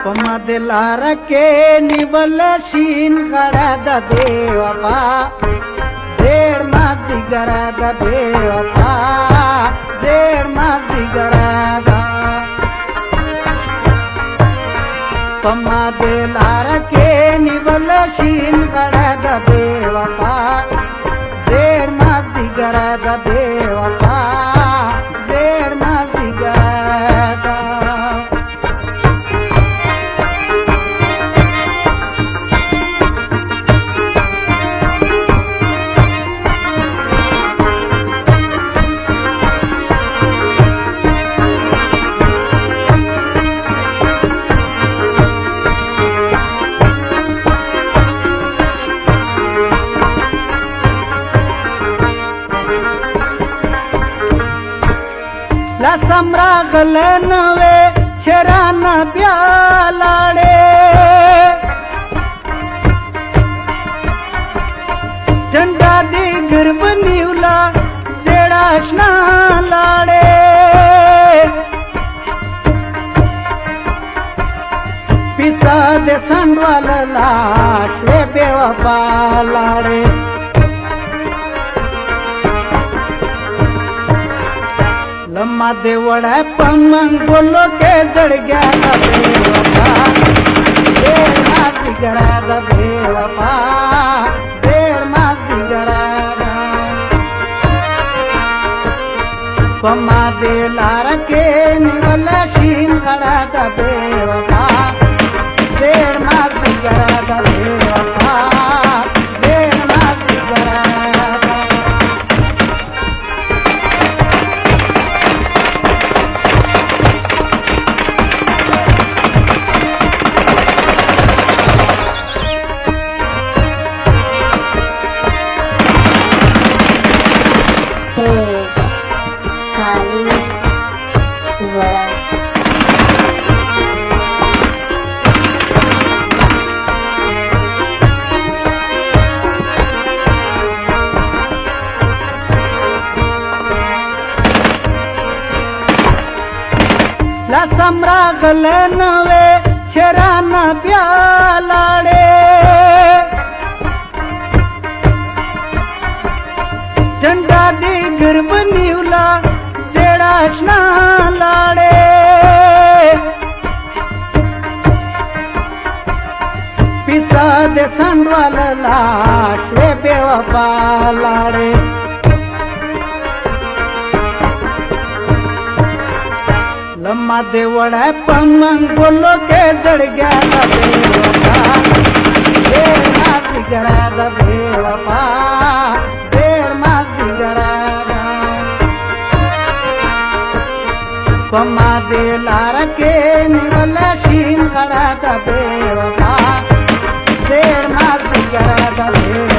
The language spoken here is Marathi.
ಪಮದಲಾರಕ್ಕೆ ನಿವಲ ಶೀನ್ ಗಡದ ದೇವಪ್ಪ ದೇಡ್ ಮಾದಿಗರದ ದೇವಪ್ಪ ದೇಡ್ ಮಾದಿಗರದ ಪಮದಲಾರಕ್ಕೆ ನಿವಲ ಶೀನ್ ಗಡದ ದೇವಪ್ಪ ದೇಡ್ ಮಾದಿಗರದ ದೇವಪ್ಪ ದೇಡ್ ಮಾದಿಗರದ सम्रागल नवे शरान प्यालाडे झंडा दी गर्भ निवला जेडाशना लाडे पिसा दे संडवाल लाशे बेवफा लाडे लम्मा देवड़ा पमन बोलो के जड़ गया देवपा देर माती गरा देवपा देर माती गरा पम्मा दे लार के निवल शीन गरा देवपा देर माती गरा देवपा देर माती गरा सम्रागल नवे शरान प्यालाडे झंडा दी गर्भ निवला जेडाशना लाडे पिसा दे संडवाल लाशे बेवफा लाडे लम्मा देवड़ा पमन बोलो के जड़ गया देवपा देर माती गरा देवपा देर माती गरा पम्मा दे लार के निवल शीन गरा देवपा देर माती गरा देवपा